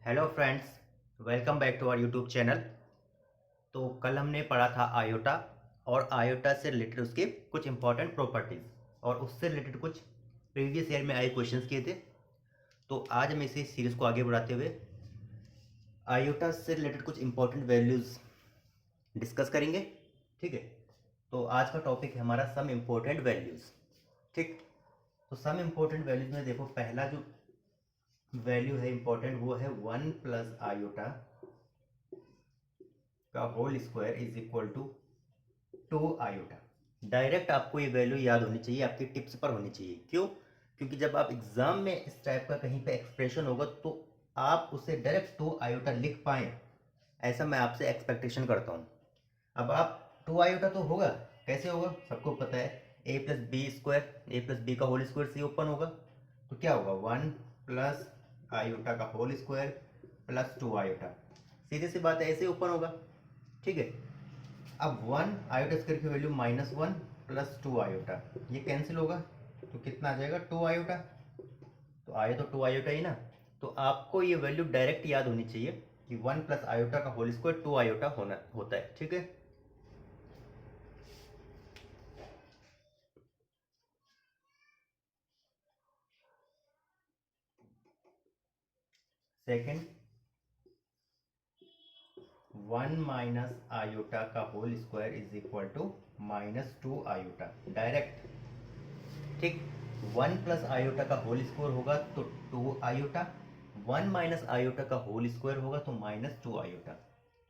Hello friends, welcome back to our YouTube channel. तो कल हमने पढ़ा था आयोटा और आयोटा से रिलेटेड उसके कुछ इंपॉर्टेंट प्रॉपर्टीज़ और उससे रिलेटेड कुछ प्रीवियस ईयर में आए क्वेश्चंस किए थे। तो आज हम इसी सीरीज़ को आगे बढ़ाते हुए आयोटा से रिलेटेड कुछ इंपॉर्टेंट वैल्यूज़ डिस्कस करेंगे। ठीक है, तो आज का टॉपिक है हमारा सम इम्पोर्टेंट वैल्यूज़। ठीक, तो सम इम्पोर्टेंट वैल्यूज़ में देखो पहला जो वैल्यू है इंपॉर्टेंट वो है 1 प्लस आयोटा का whole square is equal to 2 iota. Direct आपको ये वैल्यू याद होनी चाहिए, आपकी टिप्स पर होनी चाहिए। क्यों? क्योंकि जब आप एग्जाम में इस टाइप का कहीं पे एक्सप्रेशन होगा तो आप उसे डायरेक्ट 2 आयोटा लिख पाएँ, ऐसा मैं आपसे एक्सपेक्टेशन करता हूँ। अब आप 2 आयोटा तो होगा, कैसे होगा सबको पता है, ए प्लस बी स्क्वायर, ए प्लस बी का होल स्क्वायर से ओपन होगा, तो क्या होगा 1 प्लस आयोटा का होल स्क्वायर प्लस 2 आयोटा। सीधी सी बात है, ऐसे ओपन होगा। ठीक है, अब 1 आयोटा स्क्वायर की वैल्यू -1 प्लस 2 आयोटा, ये कैंसिल होगा तो कितना आ जाएगा 2 आयोटा। तो आया तो 2 आयोटा ही ना। तो आपको ये वैल्यू डायरेक्ट याद होनी चाहिए कि 1 प्लस आयोटा का होल स्क्वायर 2 आयोटा होना होता है। ठीक है, सेकेंड 1 माइनस आयोटा का whole square is equal to -2 iota direct. ठीक, 1 प्लस आयोटा का होल स्क्वायर होगा तो 2 आयोटा, 1 माइनस आयोटा का होल स्क्वायर होगा तो -2 आयोटा।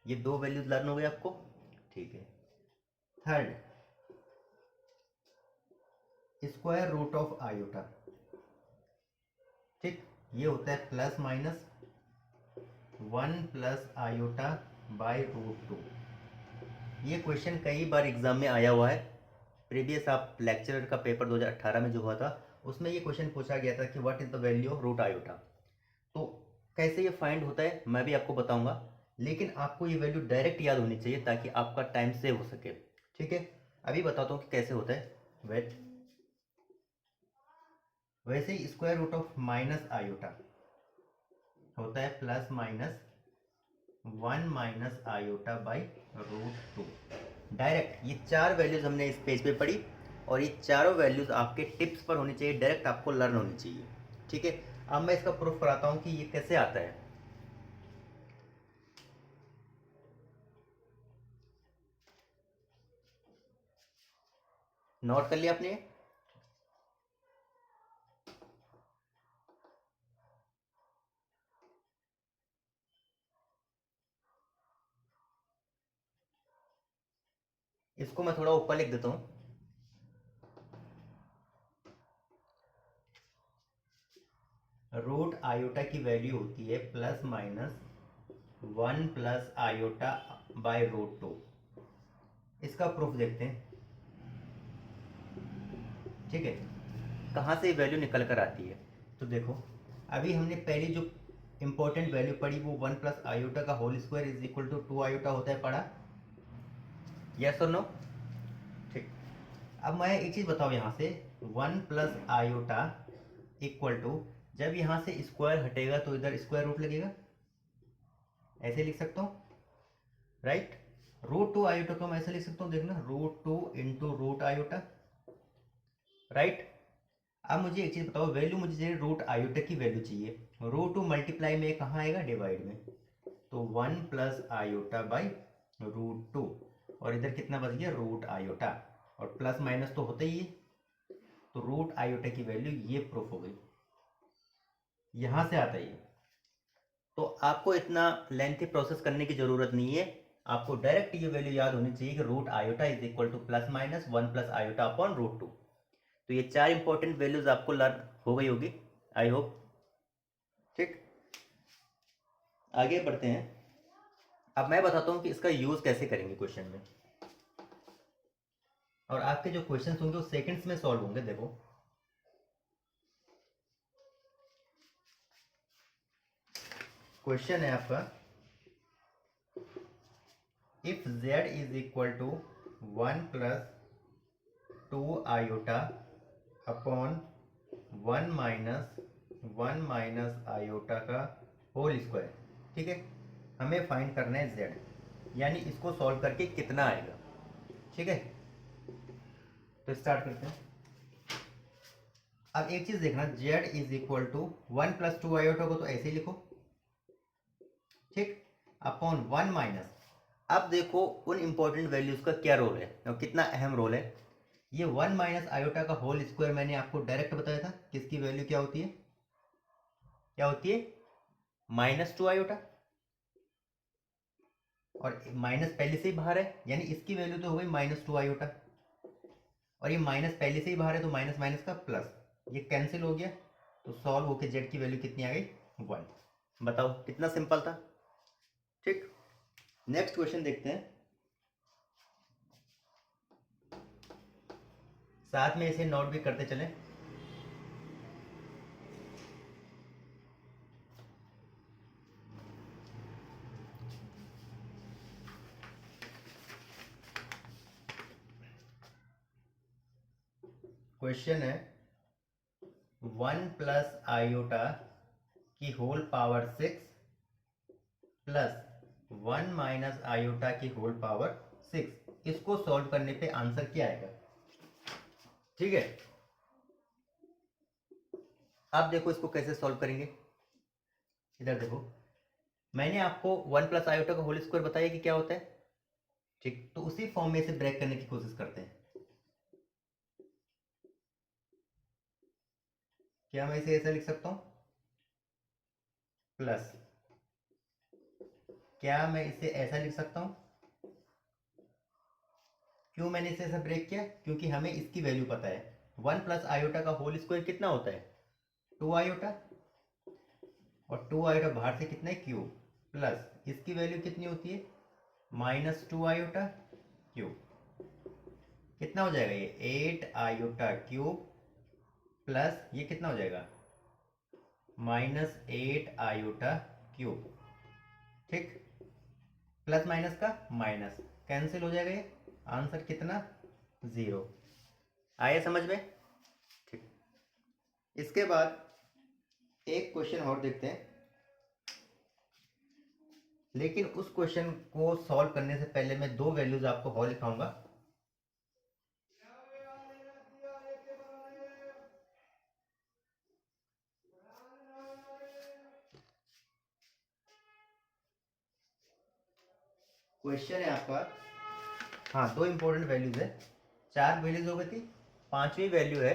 ये दो वैल्यूज लर्न हो गए आपको। ठीक है, third square root of iota. ठीक, ये होता है plus minus 1 plus iota by root 2। ये क्वेश्चन कई बार एग्जाम में आया हुआ है। प्रीवियस आप लेक्चरर का पेपर 2018 में जो हुआ था उसमें ये क्वेश्चन पूछा गया था कि what is the value of root iota. तो कैसे ये फाइंड होता है मैं भी आपको बताऊंगा, लेकिन आपको ये वैल्यू डायरेक्ट याद होनी चाहिए ताकि आपका टाइम सेव हो सके। ठीक है, अभी बताता हूँ कि कैसे होता है। वेट, वैसे ही square root of minus iota होता है plus minus 1 minus iota by root 2। Direct ये चार वैल्यूज हमने इस पेज पे पढ़ी और ये चारों वैल्यूज आपके टिप्स पर होनी चाहिए, डायरेक्ट आपको लर्न होनी चाहिए। ठीक है, अब मैं इसका प्रूफ कराता हूँ कि ये कैसे आता है। नोट कर लिया आपने? इसको मैं थोड़ा ऊपर लिख देता हूँ। रूट आयोटा की वैल्यू होती है plus minus 1 plus iota by root 2। इसका प्रूफ देखते हैं। ठीक है, कहाँ से वैल्यू निकल कर आती है। तो देखो, अभी हमने पहली जो इंपॉर्टेंट वैल्यू पढ़ी वो 1 प्लस आयोटा का whole square is equal to 2 iota होता है, पढ़ा? यस और नो? ठीक, अब मैं एक चीज़ बताऊँ यहाँ से, 1 प्लस आयोटा इक्वल टू, जब यहाँ से स्क्वायर हटेगा तो इधर स्क्वायर रूट लगेगा, ऐसे लिख सकता हूँ, राइट? रूट 2 आयोटा को मैं ऐसे लिख सकता हूँ, देखना, root 2 into root iota, right? अब मुझे एक चीज़ बताओ, वैल्यू मुझे चाहिए रूट आयोटा की वैल्यू चाहिए, रूट 2 मल्टीप्लाई में कहाँ आएगा, डिवाइड में। तो 1 प्लस आयोटा बाई रूट 2 और इधर कितना बच गया, रूट आयोटा, और प्लस माइनस तो होता ही है, तो रूट आयोटा की वैल्यू ये प्रूफ हो गई, यहाँ से आता है। तो आपको इतना लेंथी प्रोसेस करने की जरूरत नहीं है, आपको डायरेक्ट ये वैल्यू याद होनी चाहिए कि root iota is equal to plus minus 1 plus iota upon root 2। तो ये चार इंपॉर्टेंट वैल्यूज आपको लर्न हो गई होगी, आई होप। ठीक, आगे बढ़ते हैं। अब मैं बताता हूँ कि इसका यूज कैसे करेंगे क्वेश्चन में, और आपके जो क्वेश्चंस होंगे वो सेकंड्स में सॉल्व होंगे। देखो, क्वेश्चन है आपका, if z is equal to 1 plus 2 iota upon 1 minus iota का होल स्क्वायर, ठीक है, हमें फाइंड करना है z, यानी इसको सॉल्व करके कितना आएगा। ठीक है, तो स्टार्ट करते हैं। अब एक चीज देखना, z is equal to 1 + 2 iota को तो ऐसे ही लिखो, ठीक, अपॉन 1 माइनस। अब देखो उन इंपॉर्टेंट वैल्यूज का क्या रोल है और कितना अहम रोल है। ये 1 माइनस आयोटा का होल स्क्वायर मैंने आपको डायरेक्ट बताया था किसकी वैल्यू क्या होती है, क्या होती है, -2 आयोटा, और माइनस पहले से ही बाहर है, यानी इसकी वैल्यू तो हो गई -2 आयोटा, और ये माइनस पहले से ही बाहर है तो माइनस माइनस का प्लस, ये कैंसिल हो गया, तो सॉल्व होके जेड की वैल्यू कितनी आ गई, 1। बताओ कितना सिंपल था। ठीक, नेक्स्ट क्वेश्चन देखते हैं, साथ में इसे नोट भी करते चलें। क्वेश्चन है 1 + आयोटा की whole power 6 plus 1 minus iota की होल पावर 6, इसको सॉल्व करने पे आंसर क्या आएगा। ठीक है, अब देखो इसको कैसे सॉल्व करेंगे। इधर देखो, मैंने आपको 1 + आयोटा का होल स्क्वायर बताया कि क्या होता है, ठीक, तो उसी फॉर्म में इसे ब्रेक करने की कोशिश करते हैं। क्या मैं इसे ऐसा लिख सकता हूं, प्लस, क्या मैं इसे ऐसा लिख सकता हूं। क्यों मैंने इसे ऐसा ब्रेक किया, क्योंकि हमें इसकी वैल्यू पता है। 1 + आयोटा का होल स्क्वायर कितना होता है, 2 आयोटा, और 2 आयोटा बाहर से कितना है, क्यूब, प्लस इसकी वैल्यू कितनी होती है, -2 आयोटा क्यूब, कितना हो जाएगा ये 8 आयोटा क्यूब, प्लस ये कितना हो जाएगा -8 आयोटा क्यूब। ठीक, प्लस माइनस का माइनस कैंसिल हो जाएगा, ये आंसर कितना, 0। आया समझ में। ठीक, इसके बाद एक क्वेश्चन और देखते हैं, लेकिन उस क्वेश्चन को सॉल्व करने से पहले मैं दो वैल्यूज आपको और लिखाऊंगा। क्वेश्चन है आपका, हाँ, दो इंपॉर्टेंट वैल्यूज है, 4 वैल्यूज हो गई थी, 5वीं वैल्यू है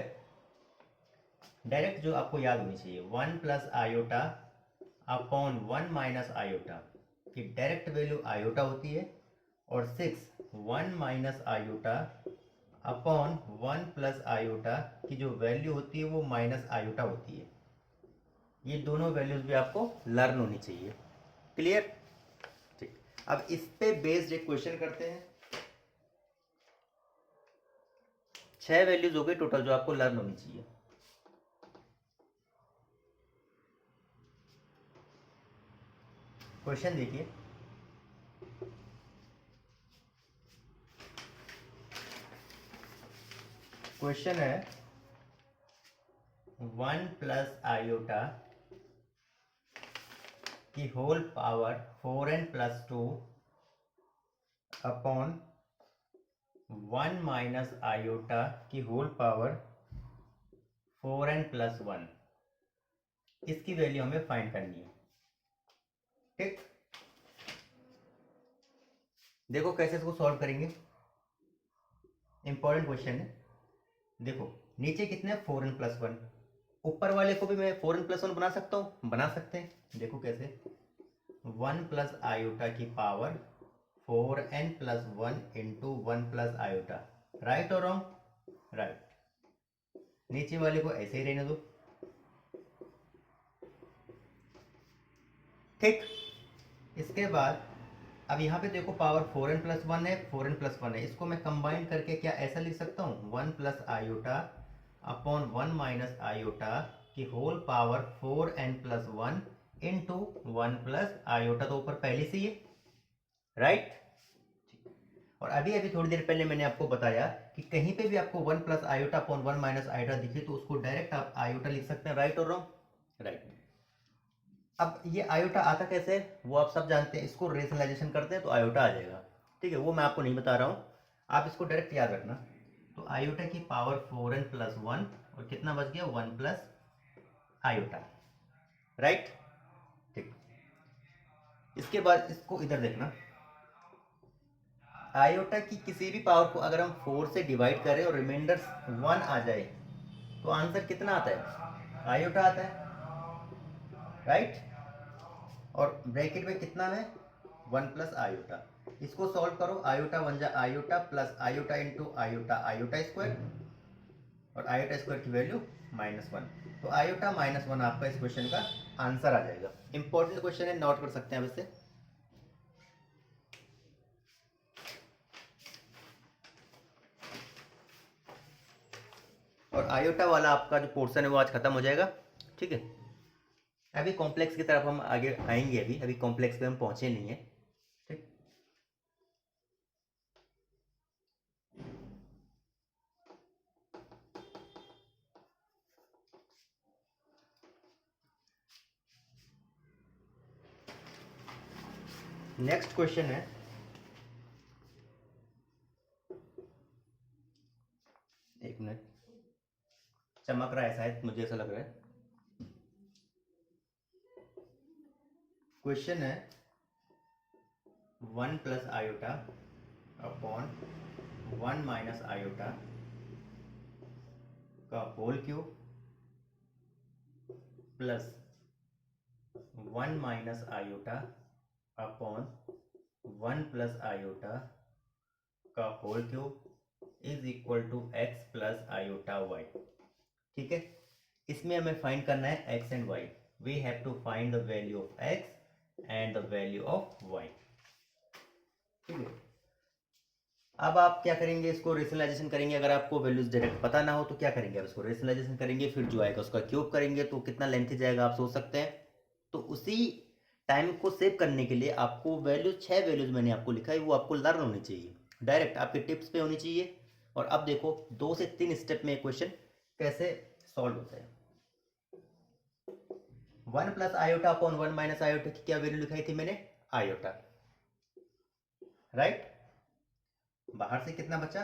डायरेक्ट जो आपको याद होनी चाहिए, 1 + आयोटा अपॉन 1 माइनस आयोटा की डायरेक्ट वैल्यू आयोटा होती है, और 6 1 माइनस आयोटा अपॉन 1 + आयोटा की जो वैल्यू होती है वो माइनस आयोटा होती है। ये दोनों वैल्यूज भी आपको लर्न होनी चाहिए। क्लियर। ठीक, अब इस पे बेस्ड एक क्वेश्चन करते हैं। 6 वैल्यूज हो गई टोटल जो आपको लर्न होनी चाहिए। क्वेश्चन देखिए, क्वेश्चन है 1 + आयोटा की whole power 4n + 2 upon 1 minus iota की होल पावर 4n + 1, इसकी वैल्यू हमें फाइंड करनी है। ठीक, देखो कैसे इसको सॉल्व करेंगे, इंपॉर्टेंट क्वेश्चन है। देखो नीचे कितने 4n + 1, ऊपर वाले को भी मैं 4n + 1 बना सकता हूँ, बना सकते हैं। देखो कैसे, 1 + आयोटा की power 4n + 1 into 1 + iota, right और रॉन्ग, राइट। नीचे वाले को ऐसे ही रहने दो। ठीक, इसके बाद अब यहाँ पे देखो पावर 4n + 1 है, 4n + 1 है, इसको मैं कंबाइन करके क्या ऐसा लिख सकता हूँ, 1 + आयोटा अपॉन 1 माइनस आयोटा की whole power 4n + 1 into 1 + iota, तो ऊपर पहले से ही, राइट। और अभी अभी थोड़ी देर पहले मैंने आपको बताया कि कहीं पे भी आपको 1 + आयोटा अपॉन 1 माइनस आयोटा दिखे तो उसको डायरेक्ट आप आयोटा लिख सकते हैं, राइट और रॉन्ग, राइट। अब ये आयोटा आता कैसे है वो आप सब जानते हैं, इसको रेशनलाइजेशन करते हैं तो आयोटा आ जाएगा। ठीक है, वो मैं आपको नहीं बता रहा हूँ, आप इसको डायरेक्ट याद रखना। तो आयोटा की पावर 4n+1 और कितना बच गया 1 प्लस आयोटा, राइट। ठीक, इसके बाद इसको इधर देखना, आयोटा की किसी भी पावर को अगर हम 4 से डिवाइड करें और रिमाइंडर 1 आ जाए तो आंसर कितना आता है, आयोटा आता है, राइट। और ब्रैकेट में कितना है 1 प्लस आयोटा, इसको सॉल्व करो, आयोटा 1 जा iota plus iota into iota iota square, और आयोटा स्क्वायर की वैल्यू -1, तो आयोटा -1 आपका इस क्वेश्चन का आंसर आ जाएगा। इंपॉर्टेंट क्वेश्चन है, नोट कर सकते हैं आप इसे। और आयोटा वाला आपका जो पोर्शन है वो आज खत्म हो जाएगा। ठीक है, अभी कॉम्प्लेक्स की तरफ हम आगे आएंगे, अभी अभी कॉम्प्लेक्स पे हम पहुंचे नहीं है। ठीक, नेक्स्ट क्वेश्चन है, एक मिनट, चमक रहा है शायद, मुझे ऐसा लग रहा है। क्वेश्चन है 1 plus iota upon 1 minus iota का whole cube plus 1 minus iota upon 1 plus iota का whole cube is equal to X plus iota Y. ठीक है, इसमें हमें फाइंड करना है X and Y, we have to find the value of X and the value of Y. ठीक है, अब आप क्या करेंगे, इसको रेशनलाइजेशन करेंगे। अगर आपको वैल्यूज डायरेक्ट पता ना हो तो क्या करेंगे, आप इसको रेशनलाइजेशन करेंगे, फिर जो आएगा उसका क्यूब करेंगे, तो कितना लेंथी जाएगा आप सोच सकते हैं। तो उसी टाइम को सेव करने के लिए आपको वैल्यूज, 6 वैल्यूज मैंने आपको लिखा है, वो आपको लर्न होनी चाहिए, डायरेक्ट आपके टिप्स पे होनी चाहिए। और अब देखो 2 से 3 स्टेप में क्वेश्चन कैसे सॉल्व होता है। 1 plus iota upon 1 minus iota की क्या वैल्यू लिखाई थी मैंने, आयोटा, राइट। बाहर से कितना बचा,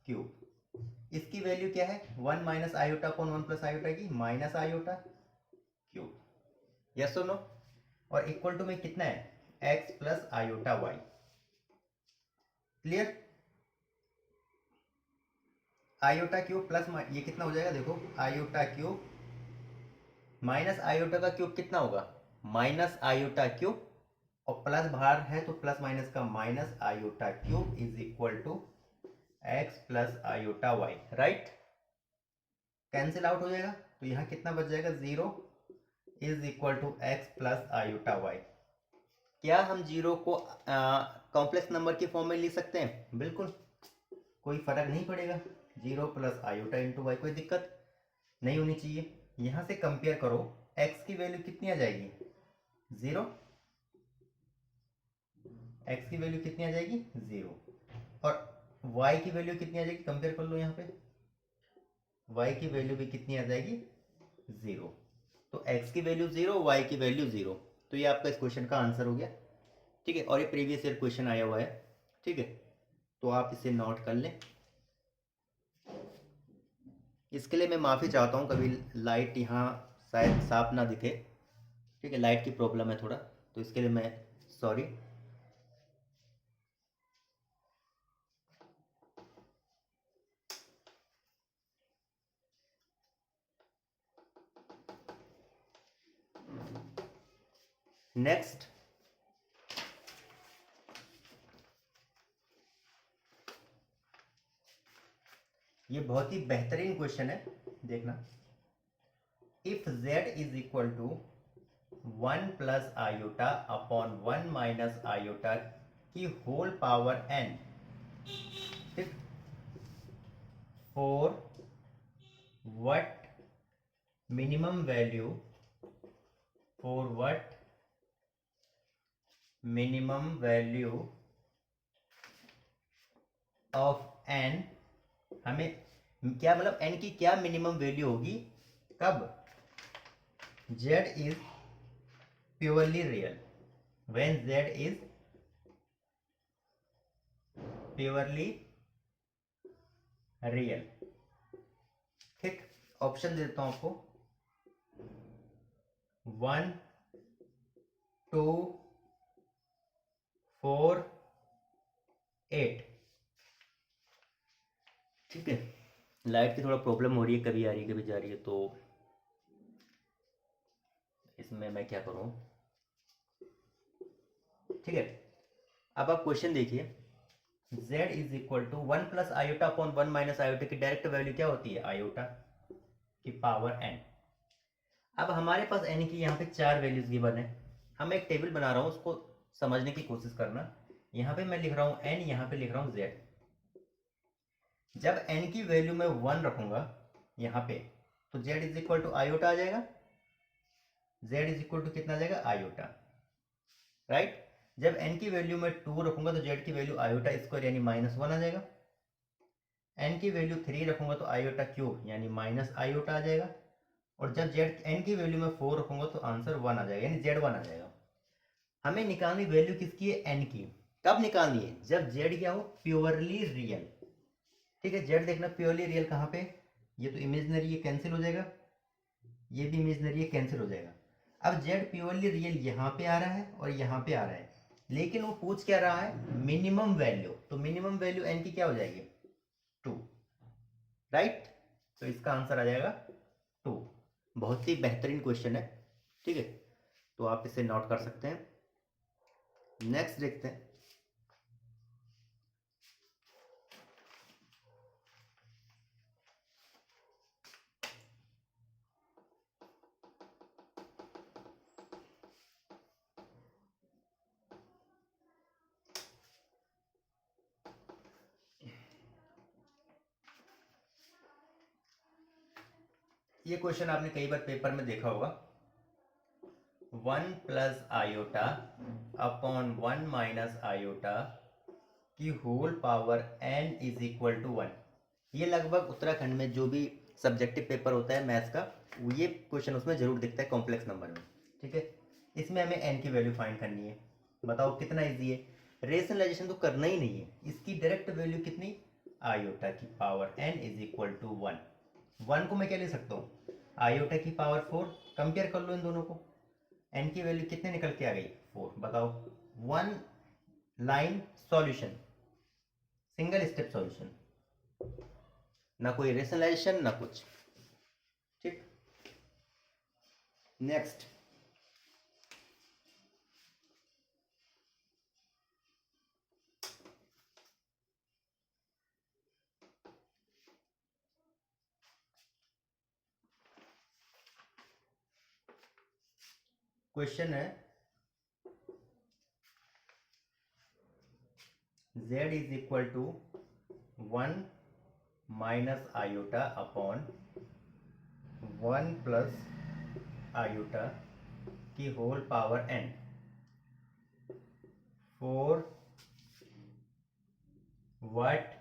क्यूब, इसकी वैल्यू क्या है 1 minus iota upon 1 plus iota की माइनस आयोटा क्यूब, यस और नो। और इक्वल टू में कितना है x plus iota Y, clear. Iota cube plus ये कितना हो जाएगा, देखो आयोटा क्यूब माइनस आयोटा का क्यूब कितना होगा, माइनस आयोटा क्यूब, और प्लस बाहर है तो प्लस माइनस का minus iota cube is equal to X plus iota Y, right. Cancel out हो जाएगा, तो यहाँ कितना बच जाएगा, 0 is equal to X plus iota Y. क्या हम जीरो को कॉम्प्लेक्स नंबर के फॉर्म में लिख सकते हैं, बिल्कुल, कोई फर्क नहीं पड़ेगा, 0 प्लस आयोटा इंटू वाई, कोई दिक्कत नहीं होनी चाहिए। यहाँ से कंपेयर करो, x की वैल्यू कितनी आ जाएगी, 0, x की वैल्यू कितनी आ जाएगी 0, और y की वैल्यू कितनी आ जाएगी, कंपेयर कर लो यहाँ पे, y की वैल्यू भी कितनी आ जाएगी 0। तो x की वैल्यू 0, y की वैल्यू 0, तो ये आपका इस क्वेश्चन का आंसर हो गया। ठीक है, और ये प्रीवियस ईयर क्वेश्चन आया हुआ है। ठीक है, तो आप इसे नोट कर लें। इसके लिए मैं माफ़ी चाहता हूँ, कभी लाइट यहाँ शायद साफ ना दिखे। ठीक है, लाइट की प्रॉब्लम है थोड़ा, तो इसके लिए मैं सॉरी। नेक्स्ट, ये बहुत ही बेहतरीन क्वेश्चन है, देखना। If z is equal to 1 plus iota upon 1 minus iota की होल पावर n, ठीक, for what minimum value, for what minimum value of n, हमें क्या मतलब n की क्या मिनिमम वैल्यू होगी, कब z is purely real, when z is purely real. ठीक, ऑप्शन देता हूं आपको 1 2 4 8। ठीक है, लाइट की थोड़ा प्रॉब्लम हो रही है, कभी आ रही है कभी जा रही है, तो इसमें मैं क्या करूं। ठीक है, अब आप क्वेश्चन देखिए, z is equal to 1 plus iota upon 1 minus iota की डायरेक्ट वैल्यू क्या होती है, आयोटा की पावर n। अब हमारे पास n की यहाँ पे 4 वैल्यूज गिवन है, हम एक टेबल बना रहा हूँ, उसको समझने की कोशिश करना। यहाँ पे मैं लिख रहा हूँ n, यहाँ पे लिख रहा हूँ z। जब n की वैल्यू में 1 रखूंगा यहाँ पे, तो z is equal to iota आ जाएगा, z इज इक्वल टू कितना आ जाएगा, आयोटा, राइट। जब n की वैल्यू में 2 रखूंगा तो z की वैल्यू आयोटा स्क्वायर यानी -1 आ जाएगा। n की वैल्यू 3 रखूंगा तो आयोटा क्यूब यानी माइनस आयोटा आ जाएगा। और जब z n की वैल्यू में 4 रखूंगा तो आंसर 1 आ जाएगा यानी z1 आ जाएगा। हमें निकालनी वैल्यू किसकी है, n की। कब निकालनी है, जब z क्या हो, प्योरली रियल। ठीक है, z देखना प्योरली रियल कहाँ पे, ये तो इमेजनरी है, कैंसिल हो जाएगा, ये भी इमेजनरी है, कैंसिल हो जाएगा। अब z प्योरली रियल यहाँ पे आ रहा है और यहाँ पे आ रहा है, लेकिन वो पूछ क्या रहा है, मिनिमम वैल्यू। तो मिनिमम वैल्यू n की क्या हो जाएगी, 2, राइट। तो इसका आंसर आ जाएगा 2। बहुत ही बेहतरीन क्वेश्चन है। ठीक है, तो आप इसे नोट कर सकते हैं। नेक्स्ट देखते हैं। ये क्वेश्चन आपने कई बार पेपर में देखा होगा, 1 plus iota upon 1 minus iota की whole power n is equal to 1। ये लगभग उत्तराखंड में जो भी सब्जेक्टिव पेपर होता है मैथ्स का, ये क्वेश्चन उसमें जरूर दिखता है कॉम्प्लेक्स नंबर में। ठीक है, इसमें हमें n की वैल्यू फाइंड करनी है। बताओ कितना इजी है, रेशनलाइजेशन तो करना ही नहीं है। इसकी डायरेक्ट वैल्यू कितनी, आयोटा की power n is equal to 1। 1 को मैं क्या ले सकता हूँ, आयोटा की पावर 4। कंपेयर कर लो इन दोनों को, n की वैल्यू कितने निकल के आ गई, 4। बताओ, 1 line solution, single step solution, ना कोई रेशनलाइजेशन ना कुछ। ठीक, नेक्स्ट क्वेश्चन है, z is equal to 1 minus iota upon 1 plus iota की whole power n, 4 what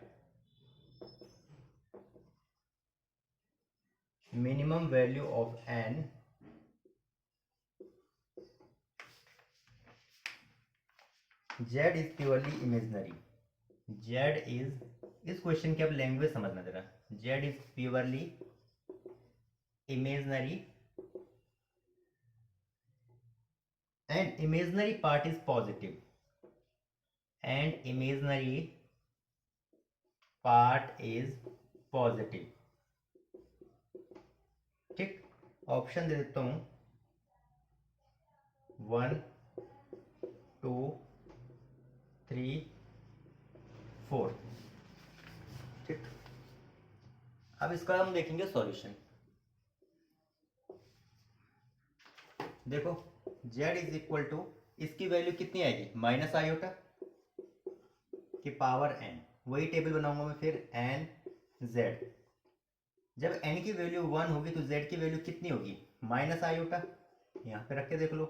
minimum value of n z is purely imaginary. z is, इस क्वेश्चन की अब लैंग्वेज समझना जरा, z is purely imaginary and imaginary part is positive and imaginary part is positive। ठीक, option दे देता हूं 1 2 3 4। ठीक, अब इसका हम देखेंगे सॉल्यूशन। देखो z इज इक्वल टू, इसकी वैल्यू कितनी आएगी, माइनस आयोटा की पावर n, वही टेबल बनाऊंगा मैं फिर, n z। जब n की वैल्यू 1 होगी तो z की वैल्यू कितनी होगी, माइनस आयोटा। यहाँ पे रख के देख लो,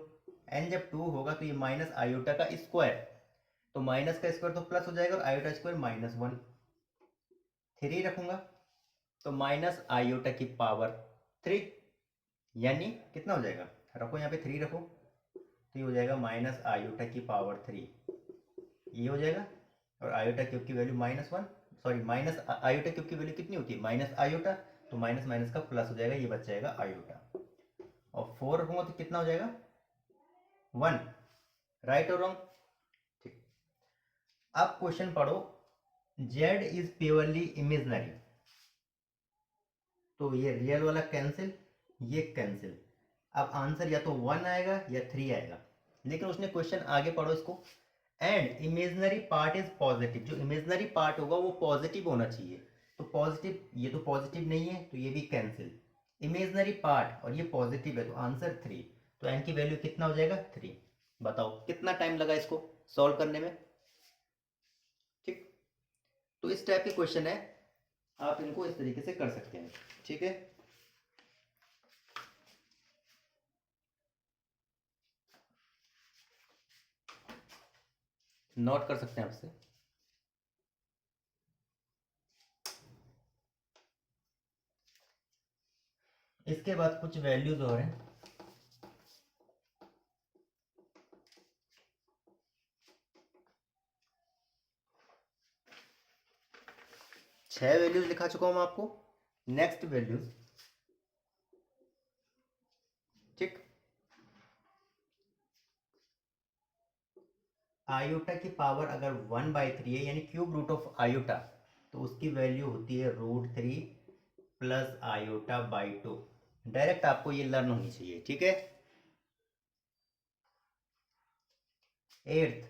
n जब 2 होगा तो ये माइनस आयोटा का स्क्वायर, तो माइनस का स्क्वायर तो प्लस हो जाएगा और आयोटा स्क्वायर -1। 3 रखूंगा तो माइनस आयोटा की पावर 3 यानी कितना हो जाएगा, रखो यहाँ पे 3 रखो, तो ये हो जाएगा माइनस आयोटा की पावर 3, ये हो जाएगा। और आयोटा क्यूब की value -1, sorry minus iota cube की वैल्यू कितनी होती है, माइनस आयोटा, तो माइनस माइनस का प्लस हो जाएगा, ये बच जाएगा आयोटा। और 4 रखूंगा तो कितना हो जाएगा 1, राइट और रॉन्ग। ठीक, अब क्वेश्चन पढ़ो, जेड इज प्योरली इमेजनरी, तो ये रियल वाला कैंसिल, ये कैंसिल। अब आंसर या तो 1 आएगा या 3 आएगा, लेकिन उसने क्वेश्चन आगे पढ़ो इसको, and imaginary part is positive, जो इमेजनरी पार्ट होगा वो पॉजिटिव होना चाहिए, तो पॉजिटिव, ये तो पॉजिटिव नहीं है तो ये भी कैंसिल, इमेजनरी पार्ट और ये पॉजिटिव है तो आंसर 3, तो एन की वैल्यू कितना हो जाएगा 3। बताओ कितना टाइम लगा इसको सॉल्व करने में। ठीक, तो इस टाइप के क्वेश्चन है, आप इनको इस तरीके से कर सकते हैं। ठीक है, नोट कर सकते हैं आपसे। इसके बाद कुछ वैल्यूज और हैं, छह वैल्यूज लिखा चुका हूं मैं आपको। नेक्स्ट वैल्यूज, ठीक, आयोटा की पावर अगर 1/3 है यानी क्यूब रूट ऑफ आयोटा, तो उसकी वैल्यू होती है √3 प्लस आयोटा बाई 2। डायरेक्ट आपको ये लर्न होनी चाहिए। ठीक है, एट्थ,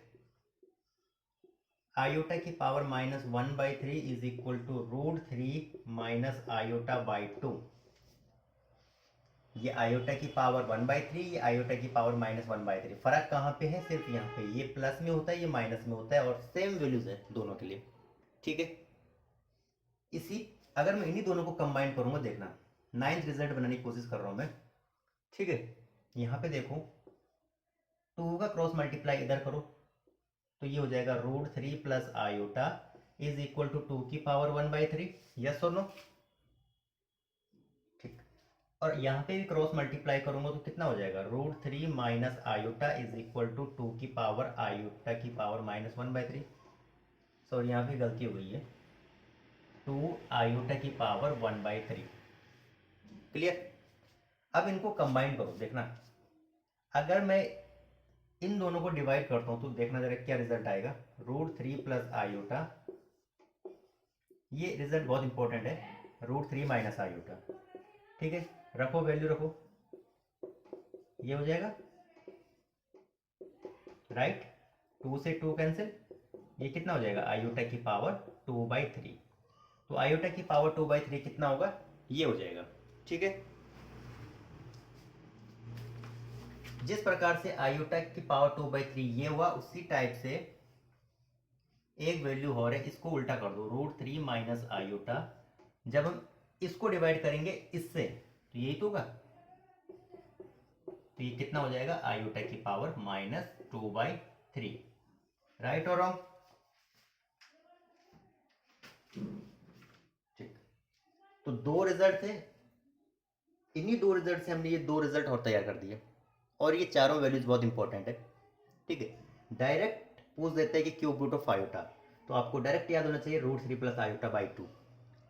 आयोटा की power -1/3 is equal to √3 minus iota by 2। ये आयोटा की पावर 1/3, ये आयोटा की पावर -1/3। फर्क कहाँ पे है, सिर्फ यहाँ पे, ये प्लस में होता है ये माइनस में होता है, और सेम वैल्यूज है दोनों के लिए। ठीक है, इसी, अगर मैं इन्हीं दोनों को कंबाइन करूंगा, देखना 9th रिजल्ट बनाने की कोशिश कर रहा हूं मैं। ठीक है, यहाँ पे देखो 2 का क्रॉस मल्टीप्लाई इधर करो, तो ये हो जाएगा √3 plus iota is equal to 2 की पावर 1/3। यस और नो। ठीक, और यहाँ पे भी क्रॉस मल्टीप्लाई करूंगा तो कितना हो जाएगा, √3 minus iota is equal to 2 की पावर आयोटा की पावर -1/3। सॉरी यहाँ पे गलती हो गई है, 2 आयोटा की पावर 1/3। क्लियर, अब इनको कंबाइन करो, देखना अगर मैं इन दोनों को डिवाइड करता हूं तो देखना जरा क्या रिजल्ट आएगा, √3 प्लस आयोटा, ये रिजल्ट बहुत इंपॉर्टेंट है, √3 माइनस आयोटा। ठीक है, रखो वैल्यू रखो, ये हो जाएगा राइट, 2 से 2 कैंसिल, ये कितना हो जाएगा आयोटा की पावर 2/3। तो आयोटा की पावर 2/3 कितना होगा, ये हो जाएगा। ठीक है, जिस प्रकार से आयोटा की पावर 2/3 ये हुआ, उसी टाइप से एक वैल्यू और है, इसको उल्टा कर दो, √3 माइनस आयोटा, जब हम इसको डिवाइड करेंगे इससे तो यही तो होगा, तो ये कितना हो जाएगा आयोटा की पावर -2/3। राइट और रॉन्ग। ठीक, तो दो रिजल्ट थे, इन्हीं दो रिजल्ट से हमने ये दो रिजल्ट और तैयार कर दिए, और ये चारों वैल्यूज बहुत इंपॉर्टेंट है। ठीक है, डायरेक्ट पूछ देते हैं कि क्यूब रूट ऑफ आयोटा, तो आपको डायरेक्ट याद होना चाहिए √3 प्लस आयोटा बाई 2।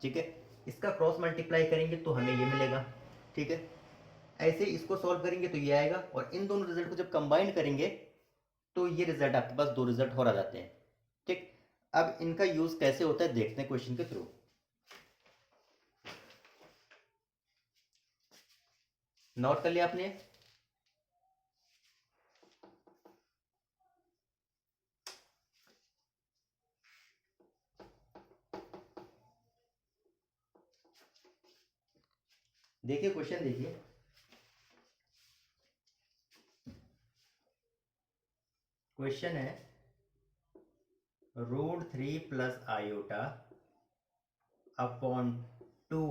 ठीक है, इसका क्रॉस मल्टीप्लाई करेंगे तो हमें ये मिलेगा। ठीक है, ऐसे इसको सॉल्व करेंगे तो ये आएगा, और इन दोनों रिजल्ट को जब कंबाइन करेंगे तो ये रिजल्ट आपके पास दो रिजल्ट और आ जाते हैं। ठीक, अब इनका यूज कैसे होता है देखते हैं क्वेश्चन के थ्रू। नोट कर लिया आपने, देखिए क्वेश्चन देखिए, क्वेश्चन है √3 प्लस आयोटा अपॉन 2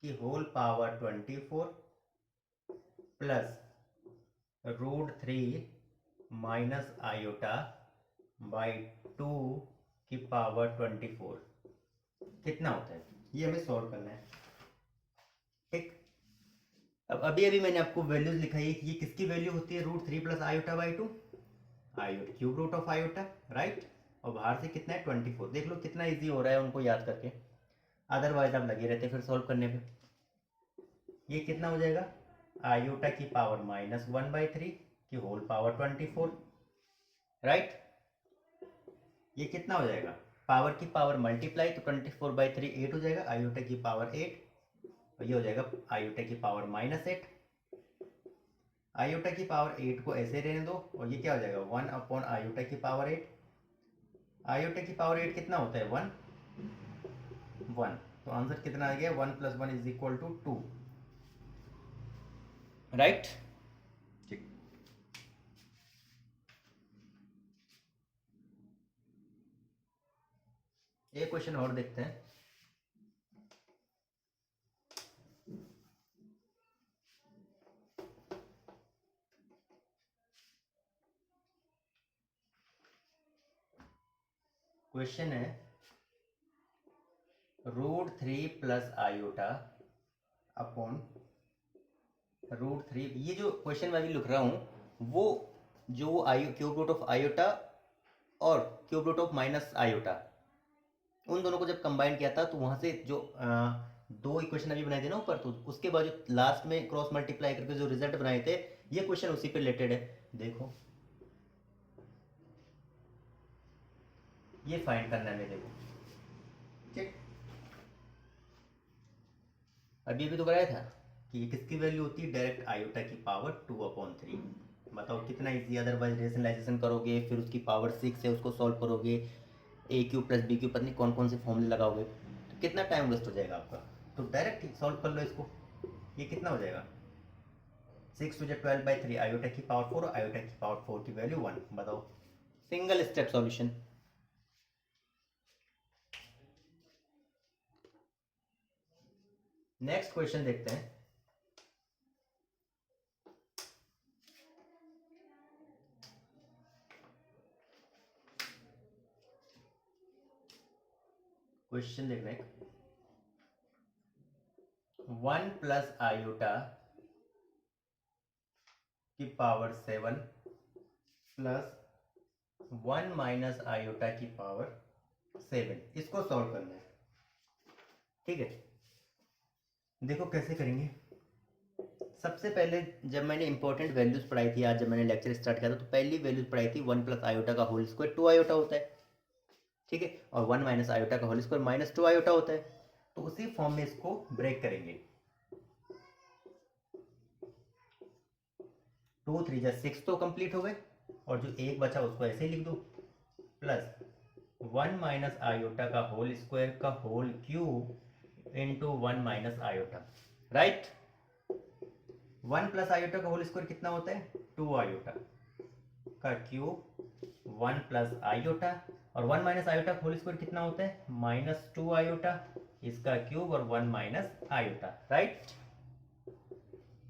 की whole power 24 plus √3 minus iota by 2 की पावर 24 कितना होता है, ये हमें सॉल्व करना है। ठीक, अब अभी अभी मैंने आपको वैल्यूज लिखाई है कि ये किसकी वैल्यू होती है, root 3 plus iota by 2, iota cube root of iota, right. और बाहर से कितना है 24। देख लो कितना ईजी हो रहा है उनको याद करके, अदरवाइज आप लगे रहते फिर सॉल्व करने पे। ये कितना हो जाएगा, आयोटा की पावर -1/3 की होल पावर 24, राइट। ये कितना हो जाएगा, पावर की पावर मल्टीप्लाई, तो 24/3 8 हो जाएगा, आयोटा की पावर 8, और ये हो जाएगा आयोटा की पावर -8। आयोटा की पावर 8 को ऐसे रहने दो, और ये क्या हो जाएगा 1 आयोटा की पावर 8। आयोटा की पावर 8 कितना होता है 1, तो आंसर कितना आ गया 1 + 1 = 2, राइट। ठीक, एक क्वेश्चन और देखते हैं। क्वेश्चन है √3 + आयोटा अपॉन √3। ये जो क्वेश्चन मैं अभी लिख रहा हूँ वो जो क्यूब रूट ऑफ आयोटा और cube root of minus iota, उन दोनों को जब कंबाइन किया था तो वहां से जो दो इक्वेशन अभी बनाए थे ना ऊपर, तो उसके बाद जो लास्ट में क्रॉस मल्टीप्लाई करके जो रिजल्ट बनाए थे, ये क्वेश्चन उसी पे रिलेटेड है। देखो ये फाइंड करना है मेरे को, ठीक। अभी अभी तो कराया था कि ये किसकी वैल्यू होती है, डायरेक्ट आयोटा की पावर 2/3। बताओ कितना इजी, अदरवाइज रेशनलाइजेशन करोगे फिर उसकी पावर 6 है उसको सॉल्व करोगे, a³ + b³ पता नहीं कौन कौन से फॉर्मूले लगाओगे, तो कितना टाइम वेस्ट हो जाएगा आपका। तो डायरेक्ट सॉल्व कर लो इसको। ये कितना हो जाएगा 6 × 12/3 आयोटा की पावर 4, और आयोटा की पावर 4 की वैल्यू 1। बताओ, single step solution. Next question देखते हैं। क्वेश्चन देख रहे हैं 1 + आयोटा की पावर 7 + 1 - आयोटा की पावर 7, इसको सॉल्व करना है, ठीक है। देखो कैसे करेंगे। सबसे पहले जब मैंने इंपॉर्टेंट वैल्यूज पढ़ाई थी, आज जब मैंने लेक्चर स्टार्ट किया था, तो पहली वैल्यूज पढ़ाई थी 1 + आयोटा का होल स्क्वायर 2 आयोटा होता है, ठीक है। और 1 - आयोटा का होल स्क्वायर -2 आयोटा होता है। तो उसी फॉर्म में इसको ब्रेक करेंगे। 2 3 जा 6 तो कंप्लीट हो गए, और जो एक बचा उसको ऐसे ही लिख दो, प्लस 1 - आयोटा का होल स्क्वायर का whole cube into 1 - iota, right. 1 + iota का होल स्क्वायर कितना होता है 2 आयोटा का क्यूब 1 + आयोटा, और 1 - आयोटा का होल स्क्वायर कितना होता है -2 आयोटा, इसका क्यूब और 1 - आयोटा, राइट।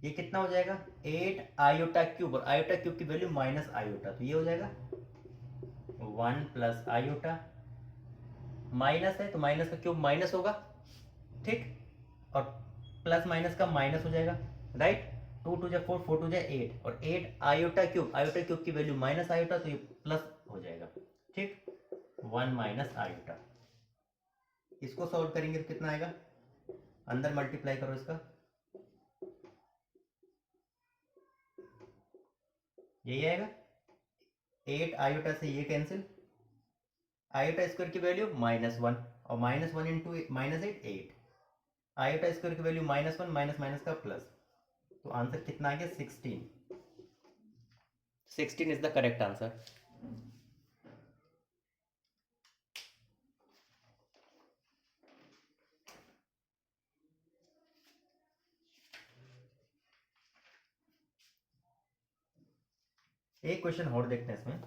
ये कितना हो जाएगा 8 आयोटा क्यूब, और आयोटा क्यूब की वैल्यू माइनस आयोटा, तो ये हो जाएगा 1 + आयोटा, माइनस है तो माइनस का क्यूब माइनस होगा, ठीक। और प्लस माइनस का माइनस हो जाएगा, राइट। 2 2 जा 4, 4 2 जा 8, और 8 आयोटा क्यूब की वैल्यू माइनस आयोटा, तो ये प्लस हो जाएगा, ठीक। 1 - आयोटा, इसको सॉल्व करेंगे तो कितना आएगा, अंदर मल्टीप्लाई करो इसका, यही आएगा। 8 आयोटा से ये कैंसिल, आयोटा स्क्वायर की वैल्यू -1, और -1 इंटू -8 8, आयोटा स्क्वायर की वैल्यू -1 माइनस माइनस का प्लस, तो आंसर कितना आ गया 16। 16 इज द करेक्ट आंसर। एक क्वेश्चन और देखते हैं इसमें।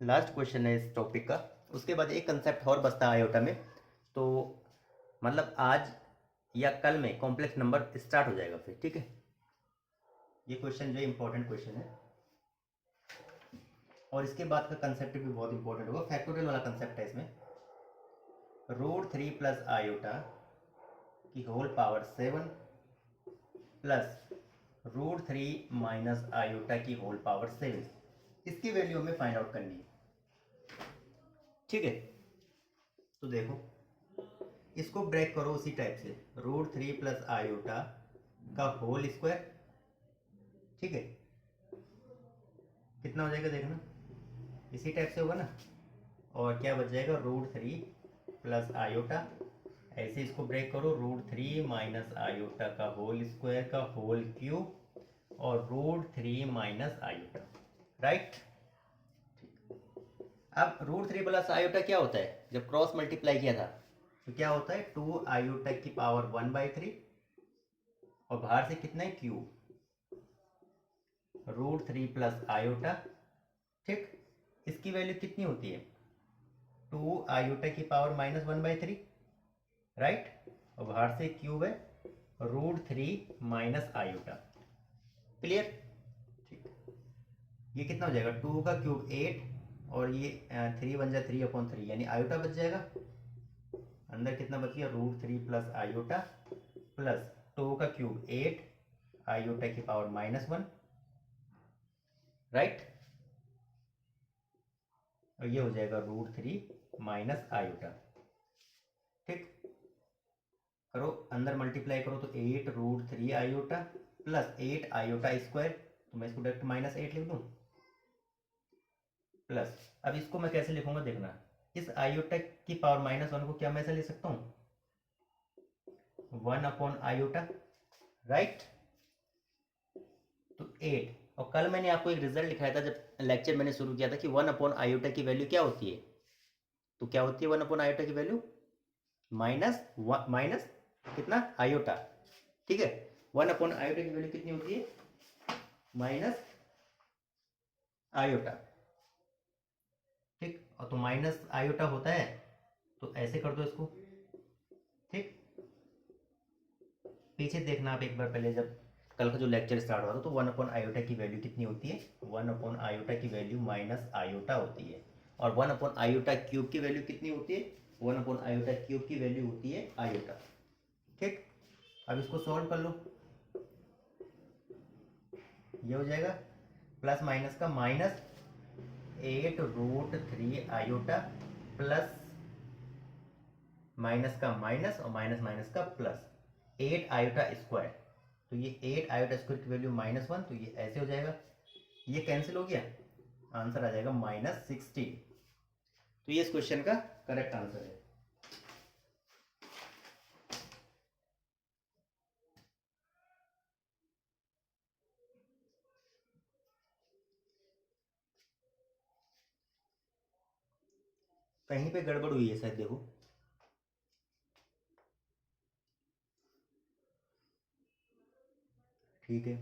लास्ट क्वेश्चन है इस टॉपिक का, उसके बाद एक कंसेप्ट और बचता है आयोटा में, तो मतलब आज या कल में कॉम्प्लेक्स नंबर स्टार्ट हो जाएगा फिर, ठीक है। ये क्वेश्चन जो इंपॉर्टेंट क्वेश्चन है। और इसके बाद का कंसेप्ट भी बहुत इंपॉर्टेंट होगा, फैक्टोरियल वाला कंसेप्ट है इसमें। √3 प्लस आयोटा की whole power 7 plus √3 minus iota की होल पावर 7, इसकी वैल्यू हमें फाइंड आउट करनी है। ठीक है, तो देखो इसको ब्रेक करो उसी टाइप से, √3 प्लस आयोटा का होल स्क्वायर। ठीक है, कितना हो जाएगा देखना, इसी टाइप से होगा ना। और क्या बच जाएगा, √3 प्लस आयोटा, ऐसे इसको ब्रेक करो, √3 माइनस आयोटा का होल स्क्वायर का होल क्यूब और √3 माइनस आयोटा, राइट। अब √3 प्लस आयोटा क्या होता है, जब क्रॉस मल्टीप्लाई किया था तो क्या होता है, 2 आयोटा की पावर 1/3 और बाहर से कितना है, क्यूब, √3 प्लस आयोटा। ठीक, इसकी वैल्यू कितनी होती है, 2 आयोटा की पावर -1/3, राइट, और बाहर से क्यूब है √3 माइनस आयोटा। क्लियर, ठीक, ये कितना हो जाएगा, 2 का क्यूब 8 और ये 3 बन जाए 3/3, यानी आयोटा बच जाएगा। अंदर कितना बच गया, √3 प्लस आयोटा प्लस 2 का क्यूब 8 आयोटा की पावर -1, राइट, और ये हो जाएगा √3 माइनस आयोटा। ठीक, करो अंदर मल्टीप्लाई करो तो 8 √3 आयोटा प्लस 8 आयोटा स्क्वायर, तो मैं इसको डायरेक्ट -8 लिख दूं, प्लस, अब इसको मैं कैसे लिखूंगा देखना, इस आयोटा की पावर -1 को क्या मैं ऐसे लिख सकता हूँ, 1/आयोटा, राइट, तो 8। और कल मैंने आपको एक रिजल्ट दिखाया था जब लेक्चर मैंने शुरू किया था कि 1/आयोटा की वैल्यू क्या होती है, तो क्या होती है 1/आयोटा की वैल्यू, माइनस कितना, आयोटा। ठीक है, 1/आयोटा की वैल्यू कितनी होती है, माइनस आयोटा। ठीक, और तो माइनस आयोटा होता है, तो ऐसे कर दो इसको। ठीक, पीछे देखना आप एक बार पहले, जब कल का जो लेक्चर स्टार्ट हुआ था तो 1/आयोटा की वैल्यू कितनी होती है, 1/आयोटा की वैल्यू माइनस आयोटा होती है, और 1/आयोटा क्यूब की वैल्यू कितनी होती है, 1/आयोटा क्यूब की वैल्यू होती है आयोटा। ठीक, अब इसको सॉल्व कर लो, ये हो जाएगा प्लस माइनस का -8 √3 आयोटा प्लस माइनस का माइनस और माइनस माइनस का प्लस 8 आयोटा स्क्वायर, तो ये 8 आयोटा स्क्वायर की वैल्यू -1, तो ये ऐसे हो जाएगा, ये कैंसिल हो गया, आंसर आ जाएगा -16। तो ये इस क्वेश्चन का करेक्ट आंसर है। कहीं पे गड़बड़ हुई है शायद, देखो, ठीक है,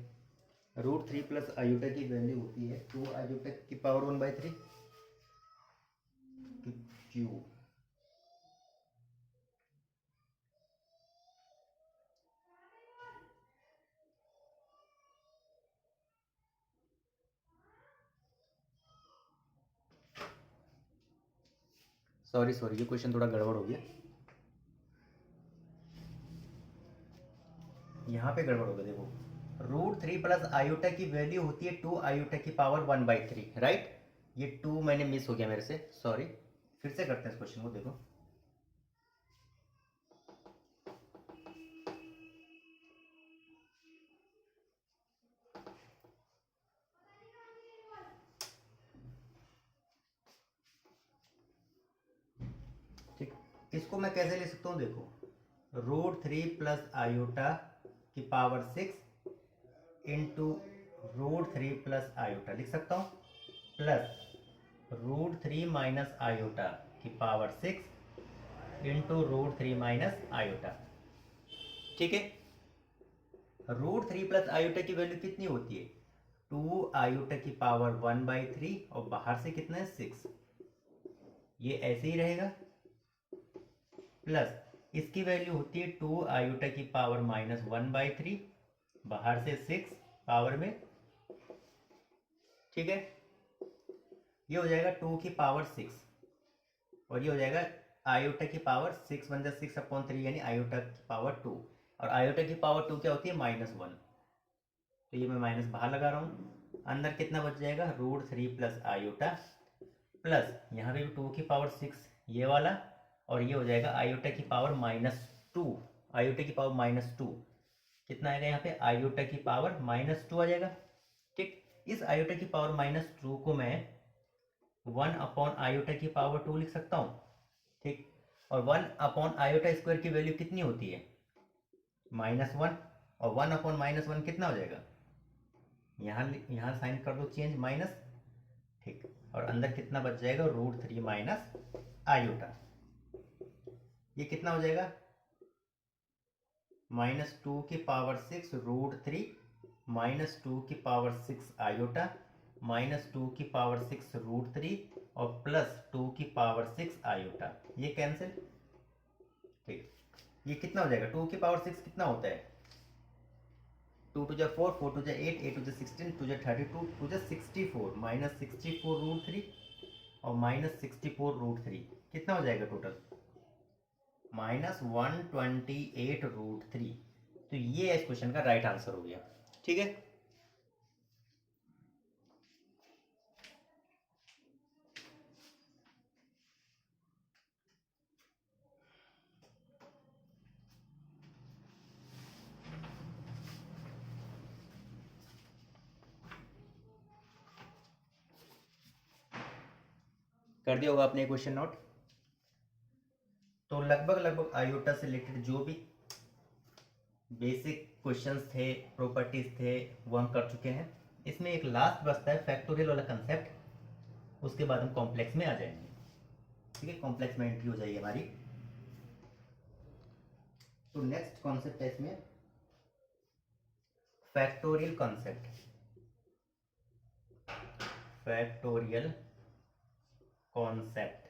√3 प्लस आयोटा की वैल्यू होती है 2 आयोटा की पावर 1/3 क्यूब, सॉरी सॉरी, ये क्वेश्चन थोड़ा गड़बड़ हो गया, यहाँ पे गड़बड़ हो गया, देखो, √3 प्लस आयोटा की वैल्यू होती है 2 आयोटा की पावर 1/3, राइट, ये 2 मैंने मिस हो गया मेरे से, सॉरी, फिर से करते हैं इस क्वेश्चन को, देखो, ठीक, इसको मैं कैसे ले सकता हूँ, देखो, √3 प्लस आयोटा की पावर 6 इंटू √3 प्लस आयोटा लिख सकता हूँ, प्लस √3 माइनस आयोटा की पावर 6 इंटू √3 माइनस आयोटा। ठीक है, √3 प्लस आयोटा की वैल्यू कितनी होती है, 2 आयोटा की पावर 1/3 और बाहर से कितना है 6, ये ऐसे ही रहेगा, प्लस इसकी वैल्यू होती है 2 आयोटा की पावर -1/3, बाहर से 6 पावर में। ठीक है, ये हो जाएगा 2 की पावर 6 और ये हो जाएगा आयोटा की पावर 6 वन जा 6/3 यानी आयोटा की पावर 2। और आयोटा की पावर 2 क्या होती है? -1। तो ये मैं माइनस बाहर लगा रहा हूँ। अंदर कितना बच जाएगा? √3 प्लस आयोटा प्लस यहाँ पे भी 2 की पावर 6 ये वाला, और ये हो जाएगा आयोटा की पावर -2। आयोटा की पावर -2 कितना आएगा यहाँ पे? आयोटा की पावर -2 आ जाएगा। ठीक, इस आयोटा की पावर -2 को मैं 1/आयोटा की पावर 2 लिख सकता हूँ। ठीक, और 1/आयोटा स्क्वायर की वैल्यू कितनी होती है? -1, और 1/-1 कितना हो जाएगा? यहाँ साइन कर दो चेंज माइनस। ठीक, और अंदर कितना बच जाएगा? √3 माइनस आयोटा। ये कितना हो जाएगा? -2 की पावर 6 √3 -2 की पावर 6 आयोटा -2 की पावर 6 √3 और +2 की पावर 6 आयोटा। ये कैंसिल। ठीक, ये कितना हो जाएगा? 2 की पावर 6 कितना होता है? 2 2 जा 4, 4 2 जा 8, 8 2 जा 16, 2 जा 32, 2 जा 64, -64 √3 और -64 √3 कितना हो जाएगा टोटल? -128 √3। तो ये इस क्वेश्चन का राइट आंसर हो गया। ठीक है, कर दिया होगा आपने क्वेश्चन नोट। तो लगभग आयोटा से रिलेटेड जो भी बेसिक क्वेश्चंस थे, प्रॉपर्टीज थे, वो हम कर चुके हैं। इसमें एक लास्ट बचता है फैक्टोरियल वाला कंसेप्ट, उसके बाद हम कॉम्प्लेक्स में आ जाएंगे। ठीक है, कॉम्प्लेक्स में एंट्री हो जाएगी हमारी। तो नेक्स्ट कॉन्सेप्ट है इसमें फैक्टोरियल कॉन्सेप्ट। Factorial concept.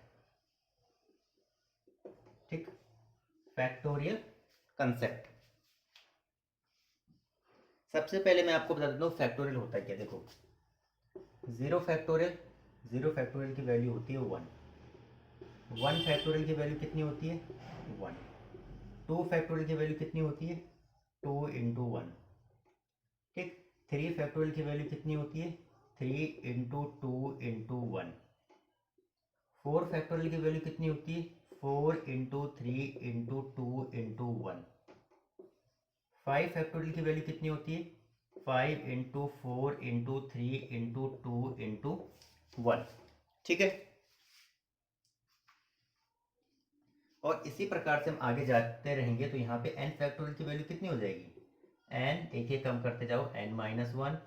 ठीक, फैक्टोरियल कंसेप्ट। सबसे पहले मैं आपको बता देता हूँ फैक्टोरियल होता है क्या। देखो, 0 फैक्टोरियल की वैल्यू होती है 1। 1 फैक्टोरियल की वैल्यू कितनी होती है? 1। 2 फैक्टोरियल की वैल्यू कितनी होती है? 2 × 1। ठीक, 3 फैक्टोरियल की वैल्यू कितनी होती है? 3 × 2 × 1। 4 फैक्टोरियल की वैल्यू कितनी होती है? 4 × 3 × 2 × 1। 5 फैक्टोरियल की वैल्यू कितनी होती है? 5 × 4 × 3 × 2 × 1। ठीक है, और इसी प्रकार से हम आगे जाते रहेंगे। तो यहाँ पे n फैक्टोरियल की वैल्यू कितनी हो जाएगी? n एक एक कम करते जाओ, n-1,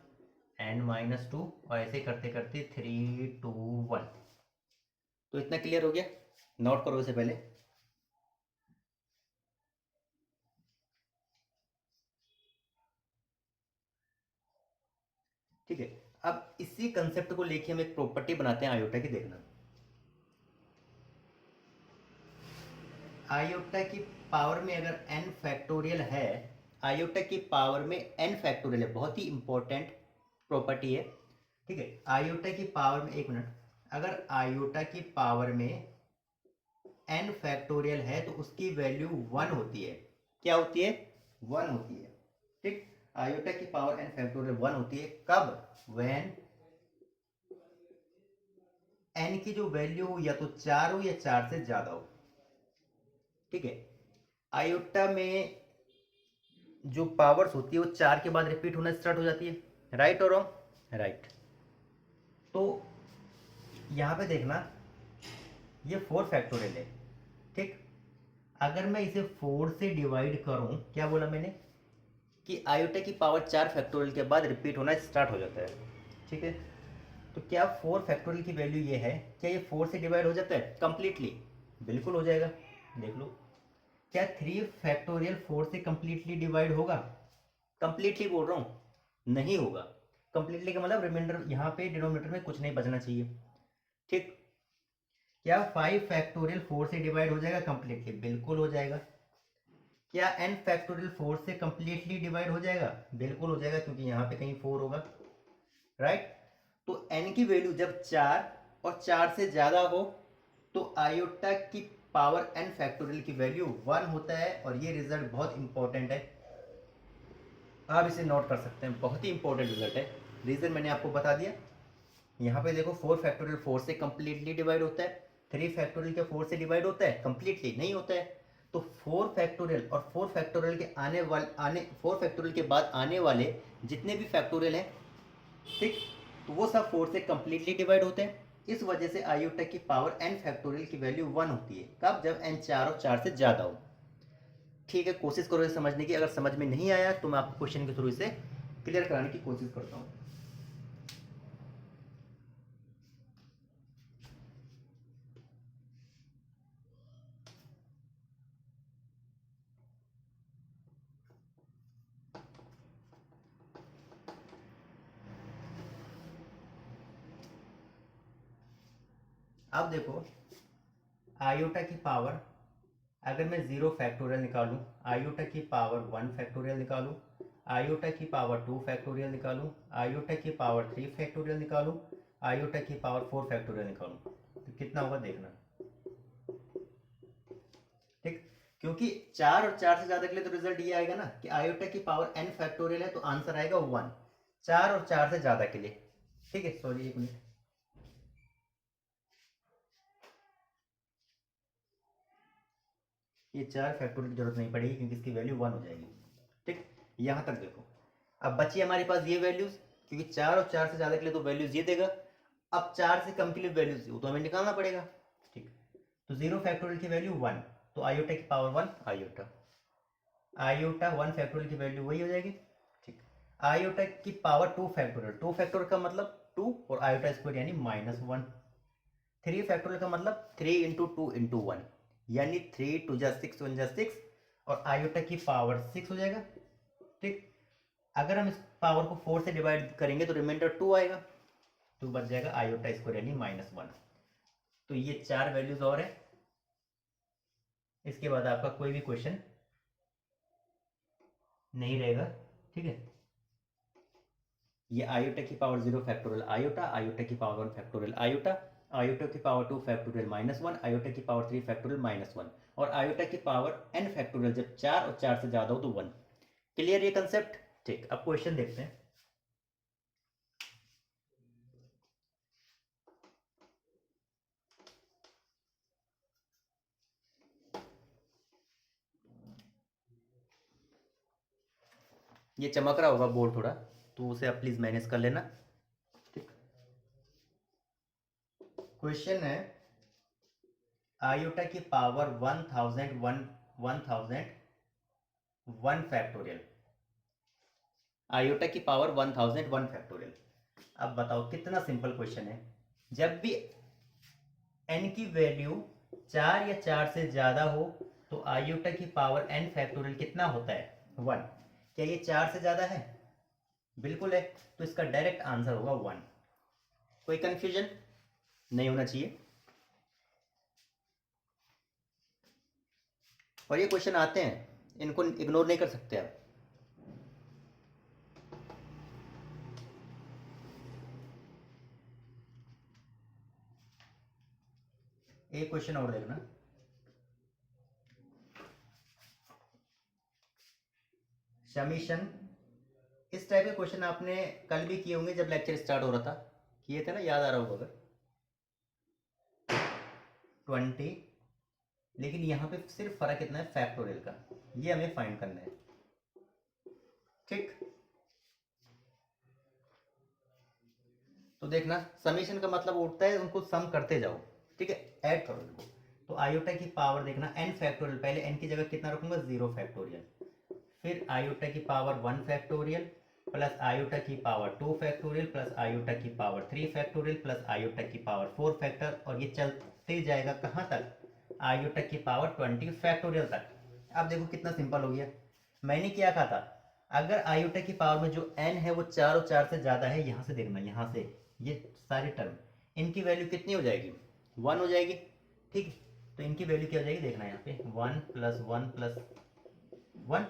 n-2 और ऐसे करते करते 3 2 1। तो इतना क्लियर हो गया? नोट करो इसे पहले। ठीक है, अब इसी कंसेप्ट को लेके हम एक प्रॉपर्टी बनाते हैं आयोटा की। देखना, आयोटा की पावर में अगर n फैक्टोरियल है, आयोटा की पावर में n फैक्टोरियल है, बहुत ही इंपॉर्टेंट प्रॉपर्टी है। ठीक है, आयोटा की पावर में, एक मिनट, अगर आयोटा की पावर में n फैक्टोरियल है तो उसकी वैल्यू 1 होती है। क्या होती है? 1 होती है। ठीक, आयोटा की पावर n फैक्टोरियल 1 होती है। कब? व्हेन n की जो वैल्यू हो या तो 4 हो या 4 से ज्यादा हो। ठीक है, आयोटा में जो पावर्स होती है वो 4 के बाद रिपीट होना स्टार्ट हो जाती है। राइट और रॉन्ग? राइट। तो यहां पे देखना, ये 4 फैक्टोरियल है। ठीक, अगर मैं इसे 4 से डिवाइड करूं, क्या बोला मैंने? कि आयोटा की पावर 4 फैक्टोरियल के बाद रिपीट होना स्टार्ट हो जाता है। ठीक है, तो क्या 4 फैक्टोरियल की वैल्यू ये है, क्या ये 4 से डिवाइड हो जाता है कंप्लीटली? बिल्कुल हो जाएगा। देख लो, क्या 3 फैक्टोरियल 4 से कंप्लीटली डिवाइड होगा? कंप्लीटली बोल रहा हूं, नहीं होगा। कंप्लीटली का मतलब रिमाइंडर यहाँ पे डिनोमिनेटर में कुछ नहीं बचना चाहिए। ठीक, क्या 5 फैक्टोरियल 4 से डिवाइड हो जाएगा कंप्लीटली? बिल्कुल हो जाएगा। क्या n फैक्टोरियल 4 से कंप्लीटली डिवाइड हो जाएगा? बिल्कुल हो जाएगा, क्योंकि यहाँ पे कहीं 4 होगा। राइट, तो n की वैल्यू जब 4 और 4 से ज़्यादा हो तो आयोटा की पावर n फैक्टोरियल की वैल्यू 1 होता है। और ये रिजल्ट बहुत इंपॉर्टेंट है, आप इसे नोट कर सकते हैं, बहुत ही इंपॉर्टेंट रिजल्ट है। रीज़न मैंने आपको बता दिया। यहाँ पे देखो 4 फैक्टोरियल 4 से कंप्लीटली डिवाइड होता है, 3 फैक्टोरियल के 4 से डिवाइड होता है, कंप्लीटली नहीं होता है। तो 4 फैक्टोरियल और 4 फैक्टोरियल के आने 4 फैक्टोरियल के बाद आने वाले जितने भी फैक्टोरियल हैं, ठीक, तो वो सब 4 से कंप्लीटली डिवाइड होते हैं। इस वजह से आयोटा की पावर n फैक्टोरियल की वैल्यू 1 होती है। कब? जब n 4 और 4 से ज़्यादा हो। ठीक है, कोशिश करो इसे समझने की। अगर समझ में नहीं आया तो मैं आपको क्वेश्चन के थ्रू इसे क्लियर कराने की कोशिश करता हूँ। अब देखो, आयोटा की पावर अगर मैं 0 फैक्टोरियल निकालूं, आयोटा की पावर 1 फैक्टोरियल निकालूं, आयोटा की पावर 2 फैक्टोरियल निकालूं, आयोटा की पावर 3 फैक्टोरियल निकालूं, आयोटा की पावर 4 फैक्टोरियल निकालूं, तो कितना होगा देखना। ठीक, क्योंकि 4 और 4 से ज़्यादा के लिए तो रिजल्ट ये आएगा ना कि आयोटा की पावर n फैक्टोरियल है, तो आंसर आएगा 1, 4 और 4 से ज़्यादा के लिए। ठीक है, सॉरी एक मिनट, ये 4 फैक्टोरियल की जरूरत नहीं पड़ेगी क्योंकि इसकी वैल्यू 1 हो जाएगी। ठीक, यहाँ तक देखो। अब बची हमारे पास ये वैल्यूज, क्योंकि 4 और 4 से ज़्यादा के लिए तो वैल्यूज ये देगा। अब 4 से कम के लिए वैल्यूज वो तो हमें निकालना पड़ेगा। ठीक, तो 0 फैक्टोरियल की वैल्यू 1, तो आयोटा की पावर 1 आयोटा, आयोटा 1 फैक्टोरियल की वैल्यू वही हो जाएगी। ठीक, आयोटा की पावर 2 फैक्टोरियल, 2 फैक्टोरियल का मतलब 2 और आयोटा स्क्वायर यानी -1। 3 फैक्टोरियल का मतलब 3 इंटू 2 इंटू 1 यानी 3 2 जा 6 1 जा 6 और आयोटा की पावर 6 हो जाएगा। ठीक, अगर हम इस पावर को 4 से डिवाइड करेंगे तो रिमाइंडर 2 आएगा, तो बच जाएगा आयोटा स्क्वायर यानी -1। तो ये 4 वैल्यूज और है। इसके बाद आपका कोई भी क्वेश्चन नहीं रहेगा। ठीक है, ये आयोटा की पावर 0 फैक्टोरियल आयोटा, आयोटा की पावर 1 फैक्टोरियल आयोटा, आयोटा की पावर 2 फैक्टोरियल -1, आयोटा की पावर 3 फैक्टोरियल -1 और आयोटा की पावर n फैक्टोरियल जब 4 और 4 से ज़्यादा हो तो 1। क्लियर ये कंसेप्ट? ठीक, अब क्वेश्चन देखते हैं। ये चमक रहा होगा बोर्ड थोड़ा, तो उसे आप प्लीज़ मैनेज कर लेना। ठीक, क्वेश्चन है आयोटा की पावर 1001 फैक्टोरियल, आयोटा की पावर 1001 फैक्टोरियल। अब बताओ कितना सिंपल क्वेश्चन है। जब भी n की वैल्यू 4 या 4 से ज़्यादा हो तो आयोटा की पावर n फैक्टोरियल कितना होता है? 1। क्या ये 4 से ज़्यादा है? बिल्कुल है, तो इसका डायरेक्ट आंसर होगा 1। कोई कंफ्यूजन नहीं होना चाहिए। और ये क्वेश्चन आते हैं, इनको इग्नोर नहीं कर सकते आप। एक क्वेश्चन और देखना, समीशन। इस टाइप के क्वेश्चन आपने कल भी किए होंगे जब लेक्चर स्टार्ट हो रहा था, किए थे ना, याद आ रहा होगा अगर। 20, लेकिन यहाँ पे सिर्फ फर्क कितना है फैक्टोरियल का, ये हमें फाइंड करना है। ठीक, तो देखना समीशन का मतलब उठता है उनको सम करते जाओ। ठीक है, ऐड करो इनको। तो आयोटा की पावर देखना n फैक्टोरियल, पहले n की जगह कितना रखूंगा? 0 फैक्टोरियल, फिर आयोटा की पावर 1 फैक्टोरियल प्लस आयोटा की पावर 2 फैक्टोरियल प्लस आयोटा की पावर 3 फैक्टोरियल प्लस आयोटा की पावर 4 फैक्टर, और ये चलते जाएगा कहाँ तक? आयोटा की पावर 20 फैक्टोरियल तक। अब देखो कितना सिंपल हो गया। मैंने क्या कहा था? अगर आयोटा की पावर में जो n है वो 4 और 4 से ज़्यादा है, यहाँ से देखना, यहाँ से ये सारे टर्म, इनकी वैल्यू कितनी हो जाएगी? 1 हो जाएगी। ठीक, तो इनकी वैल्यू क्या हो जाएगी देखना, यहाँ पे 1 + 1 + 1।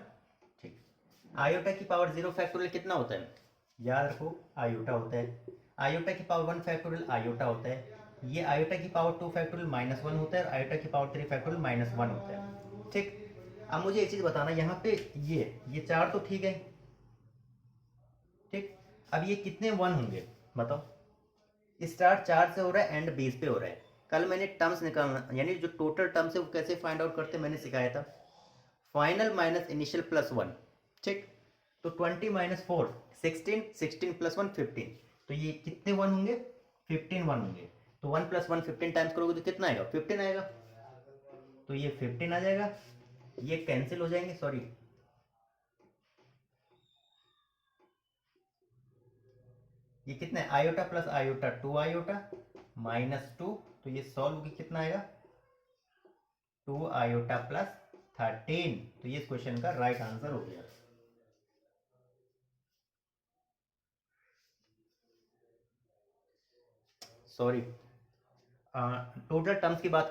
ठीक, आयोटा की पावर 0 फैक्टोरियल कितना होता है? याद रखो आयोटा होता है। आयोटा की पावर 1 फैक्टोरियल आयोटा होता है। ये आयोटा की पावर 2 फैक्टोरियल -1 होता है और आयोटा की पावर 3 फैक्टोरियल -1 होता है। ठीक, अब मुझे एक चीज़ बताना, यहाँ पे ये 4 तो ठीक है। ठीक, अब ये कितने 1 होंगे बताओ। स्टार्ट 4 से हो रहा है, एंड 20 पे हो रहा है। कल मैंने टर्म्स निकालना, यानी जो टोटल टर्म्स है वो कैसे फाइंड आउट करते मैंने सिखाया था, फाइनल माइनस इनिशियल +1। ठीक, तो 20 - 4 16, 16 +1 15, तो ये कितने 1 होंगे, 15 1 होंगे। तो 1 + 1 15 टाइम्स करोगे तो कितना आएगा, 15 आएगा। तो ये 15 आ जाएगा, ये कैंसिल हो जाएंगे, सॉरी ये कितना है, आयोटा प्लस आयोटा 2 आयोटा -2, तो ये सॉल्व होगी, कितना आएगा 2 आयोटा प्लस 13। तो ये इस क्वेश्चन का राइट आंसर हो गया। सॉरी, टोटल टर्म्स की बात